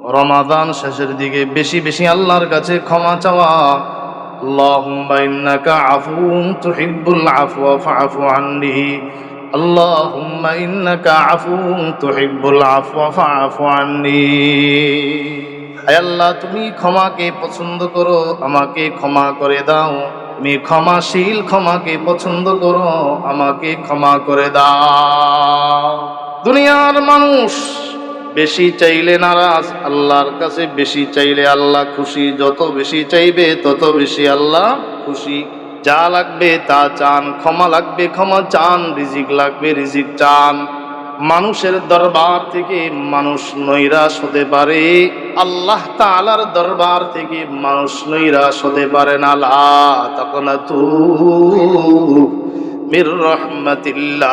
রমাদান শেষের দিকে বেশি বেশি আল্লাহর কাছে ক্ষমা চাওয়া। আল্লাহুম্মা ইন্নাকা আফুউন তুহিব্বুল আফওয়া ফাআফু আন্নি। আল্লাহুম্মা ইন্নাকা আফুউন তুহিব্বুল আফওয়া ফাআফু আন্নি। হে আল্লাহ, তুমি ক্ষমাকে পছন্দ করো, আমাকে ক্ষমা করে দাও। তুমি ক্ষমাশীল, ক্ষমাকে পছন্দ করো, আমাকে ক্ষমা করে দাও। দুনিয়ার মানুষ বেশি চাইলে নারাজ, আল্লাহর কাছে বেশি চাইলে আল্লাহ খুশি। যত বেশি চাইবে তত বেশি আল্লাহ খুশি। যা লাগবে তা চান, ক্ষমা লাগবে ক্ষমা চান, রিজিক লাগবে রিজিক চান। মানুষের দরবার থেকে মানুষ নৈরাশ হতে পারে, আল্লাহ তাআলার দরবার থেকে মানুষ নৈরাশ হতে পারে না। লা তাকনাতু মির রাহমাতিল্লাহ,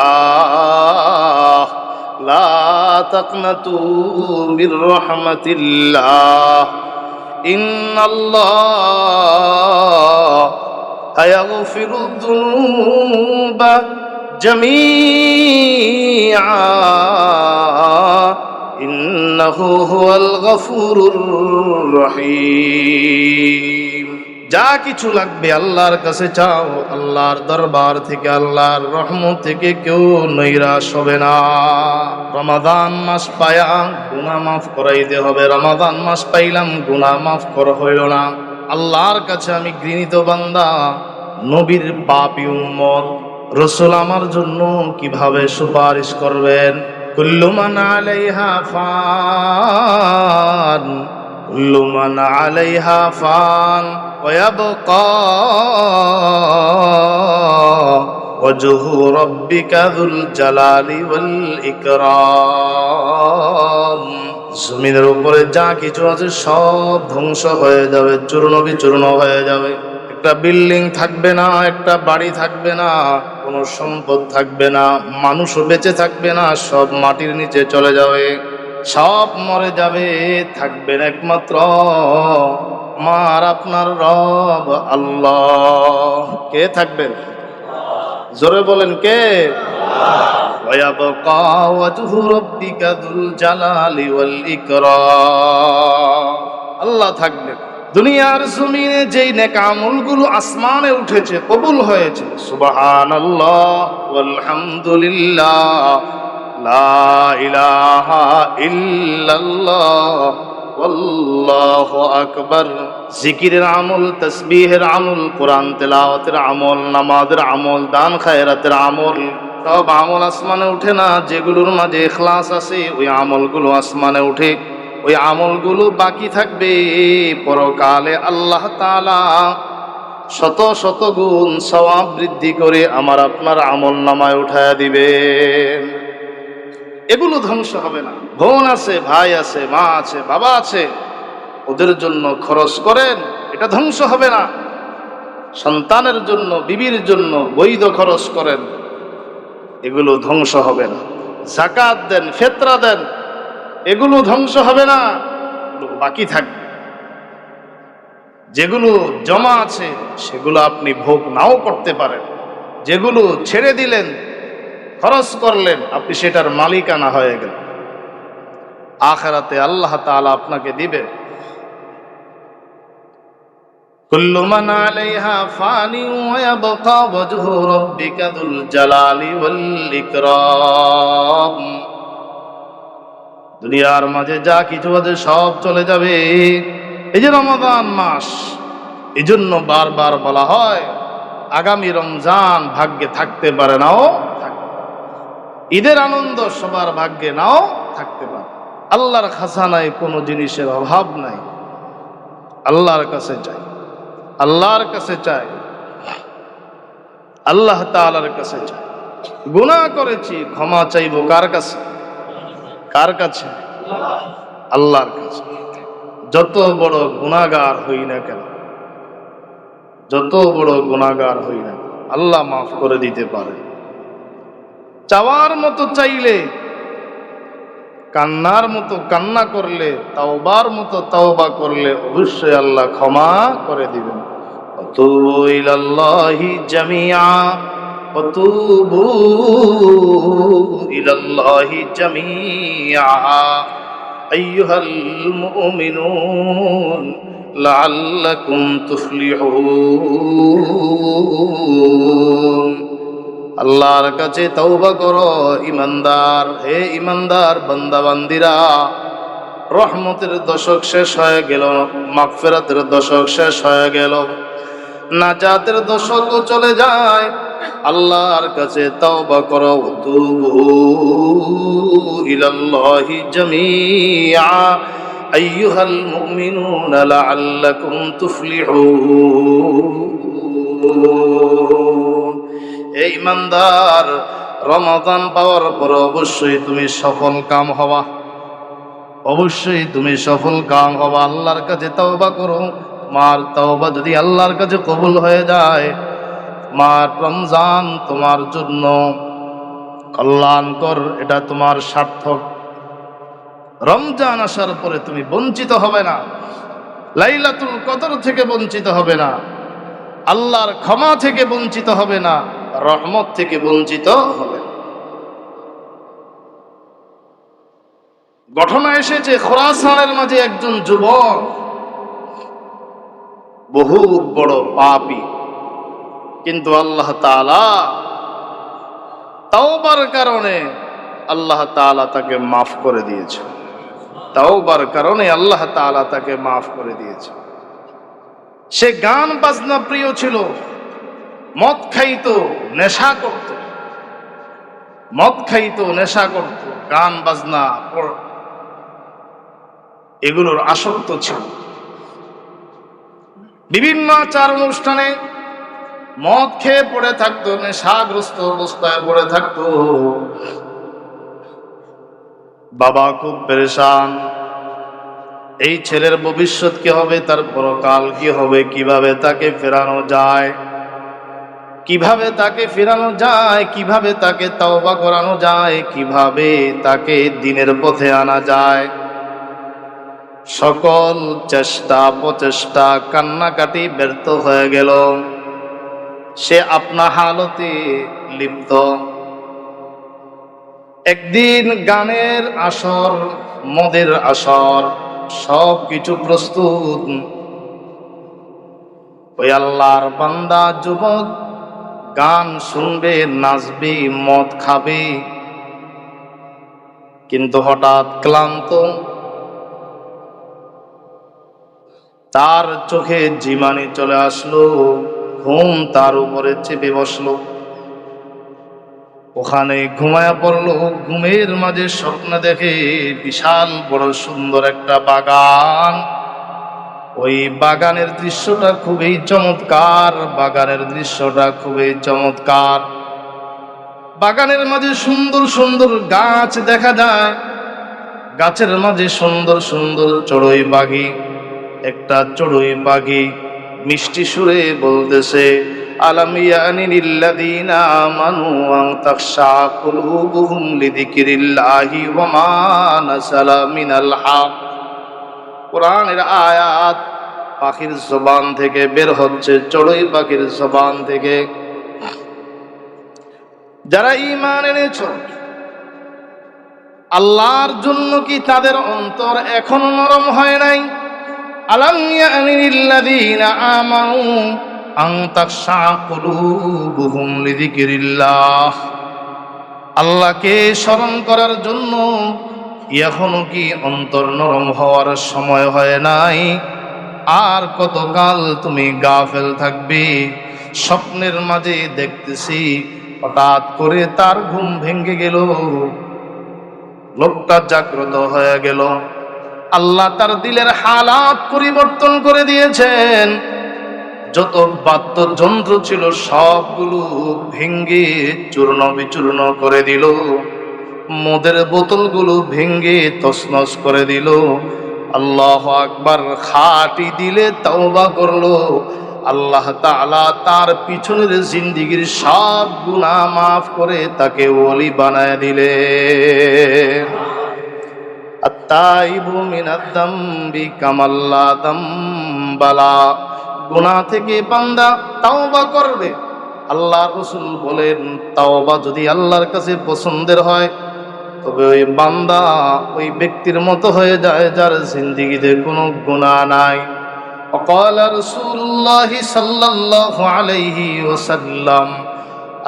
লা তাকনাতু মির রাহমাতিল্লাহ। ইন্নাল্লাহা ইয়াগফিরুয যুনুবা জামিআ ইন্নাহু হুয়াল গফুরুর রহিম। যা কিছু লাগবে আল্লাহর কাছে চাও, আল্লাহর দরবার থেকে আল্লাহর রহমত থেকে কেউ নৈরাশ হবে না। রমাদান মাস পায়া গুনাহ মাফ করাইতে হবে। রমাদান মাস পাইলাম গুনাহ মাফ করা হইল না। আল্লাহর কাছে আমি ঘৃণিত বান্দা, নবীর পাপী উম্মত। রাসূল আমার জন্য কিভাবে সুপারিশ করবেন? কুল্লু মান আলাইহা ফান, কুল্লু মান আলাইহা ফান ওয়া ইয়াবকা ওয়াজহু রাব্বিকা যুল জালালি ওয়াল ইকরাম। জমিনের উপরে যা কিছু আছে সব ধ্বংস হয়ে যাবে, চূর্ণ বিচূর্ণ হয়ে যাবে। একটা বিল্ডিং থাকবে না, একটা বাড়ি থাকবে না, কোনো সম্পদ থাকবে না, মানুষও বেঁচে থাকবে না, সব মাটির নিচে চলে যাবে, সব মরে যাবে। থাকবেন একমাত্র আমার আপনার রব আল্লাহ। কে থাকবেন? জোরে বলেন কে? ওয়ায়াবকা ওয়াজহু রাব্বিকা যুল জালালি ওয়াল ইকরাম। আল্লাহ থাকবেন। দুনিয়ার জমিনে যেই নেক আমলগুলো আসমানে উঠেছে, কবুল হয়েছে, সুবহানাল্লাহ ওয়ালহামদুলিল্লাহ লা ইলাহা ইল্লাল্লাহ আল্লাহু আকবার। জিকিরের আমল, তাসবিহের আমল, কোরআন তেলাওয়াতের আমল, নামাজের আমল, দান খায়রাতের আমল, সব আমল আসমানে উঠে না। যেগুলোর মাঝে ইখলাস আছে ওই আমলগুলো আসমানে উঠে। ওই আমলগুলো বাকি থাকবে পরকালে আল্লাহ তাআলা শত শত গুণ সওয়াব বৃদ্ধি করে আমার আপনার আমল নামায় উঠায়া দিবেন। এগুলো ধ্বংস হবে না। বোন আছে, ভাই আছে, মা আছে, বাবা আছে, ওদের জন্য খরচ করেন, এটা ধ্বংস হবে না। সন্তানের জন্য, বিবির জন্য বৈধ খরচ করেন, এগুলো ধ্বংস হবে না। যাকাত দেন, ফিতরা দেন, এগুলো ধ্বংস হবে না, এগুলো বাকি থাকবে। যেগুলো জমা আছে সেগুলো আপনি ভোগ নাও করতে পারেন। যেগুলো ছেড়ে দিলেন, খরচ করলেন, আপনি সেটার মালিকানা হয়ে গেলেন। আখিরাতে আল্লাহ তাআলা আপনাকে দিবেন। কুল্লু মান আলাইহা ফানি ওয়া ইয়াবকা ওয়াজহু রাব্বিকা যুল জালালি ওয়াল ইকরাম। দুনিয়ার মাঝে যা কিছু আছে সব চলে যাবে। এই যে রমাদান মাস, এজন্য বারবার বলা হয় আগামী রমজান ভাগ্যে থাকতে পারে নাও থাকবে। ঈদের আনন্দ সবার ভাগ্যে নাও থাকতে পারে। আল্লাহর খাজানায় কোনো জিনিসের অভাব নাই। আল্লাহর কাছে চাই, আল্লাহর কাছে চাই, আল্লাহ তাআলার কাছে চাই। গুনাহ করেছি, ক্ষমা চাইবো কার কাছে? কার কাছে? আল্লাহর কাছে। যত বড় গুনাহগার হই না কেন, যত বড় গুনাহগার হই না, আল্লাহ মাফ করে দিতে পারে। চাওয়ার মতো চাইলে, কান্নার মতো কান্না করলে, তাওবার মতো তাওবা করলে অবশ্যই আল্লাহ ক্ষমা করে দিবেন। ওয়াতুবু ইলাল্লাহি জামিআ, ওয়াতুবু ইলাল্লাহি জামিআ আইয়ুহাল মুমিনুন লাআল্লাকুম তুফলিহুন। আল্লাহর কাছে তওবা করো ঈমানদার, হে ঈমানদার বান্দা বান্দিরা। রহমতের দশক শেষ হয়ে গেল, মাগফিরাতের দশক শেষ হয়ে গেল, নাজাতের দশকও চলে যায়। আল্লাহর কাছে তওবা করো, তুবু ইলাল্লাহি জামিআ আইয়ুহাল মুমিনুনা লাআল্লাকুম তুফলিহুন। এই ঈমানদার, রমাদান পাওয়ার পর অবশ্যই তুমি সফল কাম হবা, অবশ্যই তুমি সফল কাম হবা। আল্লাহর কাছে তওবা করো। তোমার তওবা যদি আল্লাহর কাছে কবুল হয়ে যায়, তোমার রমজান তোমার জন্য কল্যাণকর, এটা তোমার সার্থক। রমজান আসার পরে তুমি বঞ্চিত হবে না, লাইলাতুল কদর থেকে বঞ্চিত হবে না, আল্লাহর ক্ষমা থেকে বঞ্চিত হবে না, রহমত থেকে বঞ্চিত হবে না। ঘটনা এসেছে খোরাসানের মাঝে একজন যুবক, বহু বড় পাপী, কিন্তু আল্লাহ তাআলা তাওবার কারণে আল্লাহ তাআলা তাকে মাফ করে দিয়েছে। তাওবার কারণে আল্লাহ তাআলা তাকে মাফ করে দিয়েছে। সে গান বাজনা প্রিয় ছিল, মদ খাইতো, নেশা করত, মদ খাইতো, নেশা করত, গান বাজনা এগুলোর আসক্ত ছিল। বিভিন্ন আচার অনুষ্ঠানে মদ খেয়ে পড়ে থাকতো, নেশাগ্রস্ত অবস্থায় পড়ে থাকতো। বাবা খুব পেরেশান, এই ছেলের ভবিষ্যৎ কি হবে, তার পরকাল কি হবে, কিভাবে তাকে ফেরানো যায়, কিভাবে তাকে ফেরানো যায়, কিভাবে তাকে তওবা করানো যায়, কিভাবে তাকে দ্বীনের পথে আনা যায়। সকল চেষ্টা প্রচেষ্টা কান্নাকাটি ব্যর্থ হয়ে গেল। সে আপনা হালতে লিপ্ত। একদিন গানের আসর, মদের আসর, সব কিছু প্রস্তুত। ওই আল্লাহর বান্দা যুবক গান শুনবে, নাচবে, মদ খাবে, কিন্তু হঠাৎ ক্লান্ত, তার চোখে জিমানি চলে আসলো, ঘুম তার উপরে চেপে বসলো, ওখানে ঘুমায়া পড়লো। ঘুমের মাঝে স্বপ্ন দেখে বিশাল বড় সুন্দর একটা বাগান। ওই বাগানের দৃশ্যটা খুবই চমৎকার, বাগানের দৃশ্যটা খুবই চমৎকার। বাগানের মাঝে সুন্দর সুন্দর গাছ দেখা যায়, গাছের মাঝে সুন্দর সুন্দর চড়ুই পাখি। একটা চড়ুই পাখি মিষ্টি সুরে বলতেছে, আলাম ইয়ানি লিল্লাযীনা আমানু আন তাখশা কুলুবুহুম লিযিকরিল্লাহি ওয়া মা নাযালা মিনাল হক। কোরআনের আয়াত পাখির জবান থেকে বের হচ্ছে, চড়ুই পাখির জবান থেকে। যারা ঈমান এনেছো, আল্লাহর জন্য কি তাদের অন্তর এখনো নরম হয় নাই? আলাম ইয়ানি লিল্লাযীনা আমানু আন তাখশা কুলুবুহুম লিযিকরিল্লাহ। আল্লাহকে স্মরণ করার জন্য এখনো কি অন্তর নরম হওয়ার সময় হয় নাই? আর কতকাল তুমি গাফেল থাকবে? স্বপ্নের মাঝে দেখতেছি হঠাৎ করে তার ঘুম ভেঙে গেল, লোকটা জাগ্রত হয়ে গেল। আল্লাহ তার দিলের হালাত পরিবর্তন করে দিয়েছেন। যত বাদ্যযন্ত্র ছিল সবগুলো ভেঙ্গে চূর্ণ বিচূর্ণ করে দিল, মদের বোতলগুলো ভেঙ্গে তছনছ করে দিল। আল্লাহু আকবার। খাঁটি দিলে তওবা করলো, আল্লাহ তাআলা তার পিছনের জিন্দেগীর সব গুনাহ মাফ করে তাকে ওলি বানায় দিলেন। আত-তাইবু মিনাদ দামবি কামাল্লা দামবালা। গুনাহ থেকে বান্দা তাওবা করবে। আল্লাহর রাসূল বলেন, তাওবা যদি আল্লাহর কাছে পছন্দের হয়, তবে ওই বান্দা ওই ব্যক্তির মতো হয়ে যায় যার জিন্দেগিতে কোনো গুনাহ নাই। وقال رسول الله صلى الله عليه وسلم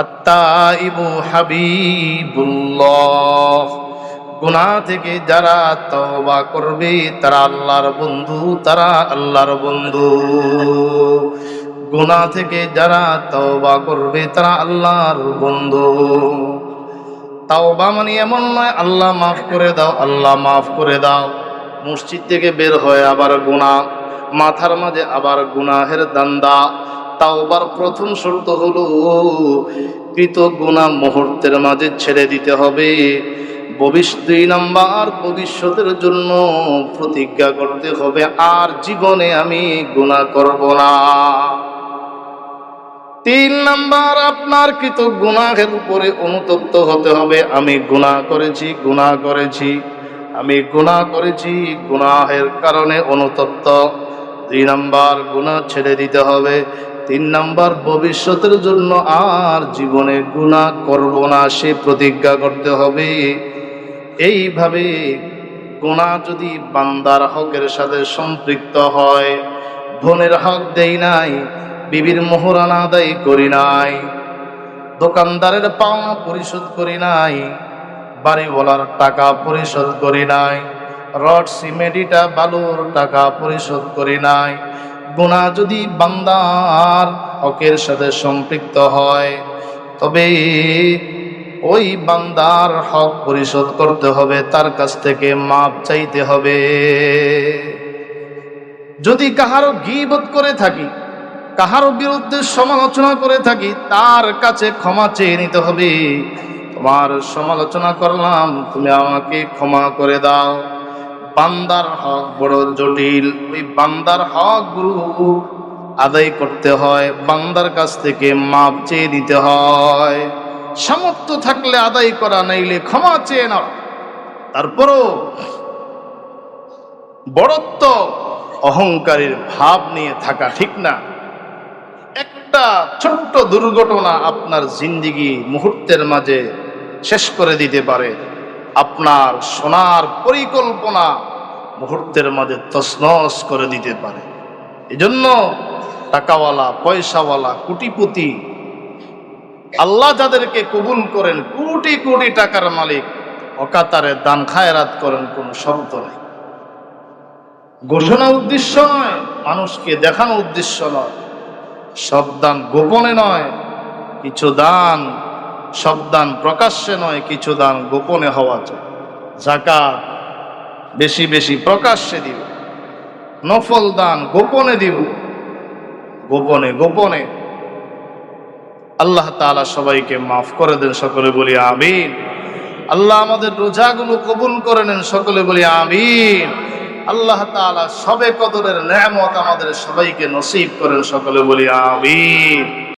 التائب حبيب الله। গুনাহ থেকে যারা তওবা করবে তারা আল্লাহর বন্ধু, তারা আল্লাহর বন্ধু। গুনাহ থেকে যারা তওবা করবে তারা আল্লাহর বন্ধু। তাওবা মানে এমন নয় আল্লাহ মাফ করে দাও, আল্লাহ মাফ করে দাও। মসজিদ থেকে বের হয় আবার গুনাহ, মাথার মাঝে আবার গুনাহের দান্দা। তাওবার প্রথম শর্ত হলো কৃত গুনাহ মুহূর্তের মাঝে ছেড়ে দিতে হবে। 2 নাম্বার ভবিষ্যতের জন্য প্রতিজ্ঞা করতে হবে আর জীবনে আমি গুনাহ করব না। 3 নাম্বার আপনার কৃত গুনাহের উপরে অনুতপ্ত হতে হবে, আমি গুনাহ করেছি, গুনাহ করেছি, আমি গুনাহ করেছি, গুনাহের কারণে অনুতপ্ত। 2 নাম্বার গুনাহ ছেড়ে দিতে হবে। 3 নাম্বার ভবিষ্যতের জন্য আর জীবনে গুনাহ করব না সে প্রতিজ্ঞা করতে হবে। এইভাবে গুনাহ যদি বান্দার হকের সাথে সম্পৃক্ত হয়, ধনের হক দেই নাই, বিবির মোহরানা আদায় করি নাই, দোকানদারের পাওনা পরিশোধ করি নাই, বাড়িওয়ালার টাকা পরিশোধ করি নাই, রড সিমেন্ট ইটা বালুর টাকা পরিশোধ করি নাই, গুনাহ যদি বান্দার হকের সাথে সম্পৃক্ত হয় তবে ওই বান্দার হক পরিশোধ করতে হবে, তার কাছ থেকে মাপ চাইতে হবে। যদি কাহারও গীবত করে থাকি, কাহারও বিরুদ্ধে সমালোচনা করে থাকি, তার কাছে ক্ষমা চেয়ে নিতে হবে। তোমার সমালোচনা করলাম, তুমি আমাকে ক্ষমা করে দাও। বান্দার হক বড় জটিল, ওই বান্দার হক গুলো আদায় করতে হয়, বান্দার কাছ থেকে মাপ চেয়ে নিতে হয়। সামর্থ্য থাকলে আদায় করা, নাইলে ক্ষমা চেয়ে নাও। তারপরও বড়ত্ব অহংকারের ভাব নিয়ে থাকা ঠিক না। একটা ছোট্ট দুর্ঘটনা আপনার জিন্দেগি মুহূর্তের মাঝে শেষ করে দিতে পারে, আপনার সোনার পরিকল্পনা মুহূর্তের মাঝে তছনছ করে দিতে পারে। এজন্য টাকাওয়ালা, পয়সাওয়ালা, কোটিপতি, আল্লাহ যাদেরকে কবুল করেন, কোটি কোটি টাকার মালিক, অকাতারে দান খায়রাত করেন, কোনো শর্ত নেই। ঘোষণা উদ্দেশ্য নয়, মানুষকে দেখানো উদ্দেশ্য নয়। সব দান গোপনে নয়, কিছু দান, সব দান প্রকাশ্যে নয়, কিছু দান গোপনে হওয়া চাই। যাকাত বেশি বেশি প্রকাশ্যে দিব, নফল দান গোপনে দিব, গোপনে গোপনে। আল্লাহ তাআলা সবাইকে মাফ করে দেন, সকলে বলি আমিন। আল্লাহ আমাদের রোজাগুলো কবুল করে নেন, সকলে বলি আমিন। আল্লাহ তাআলা শবে কদরের নেয়ামত আমাদের সবাইকে নসিব করেন, সকলে বলি আমিন।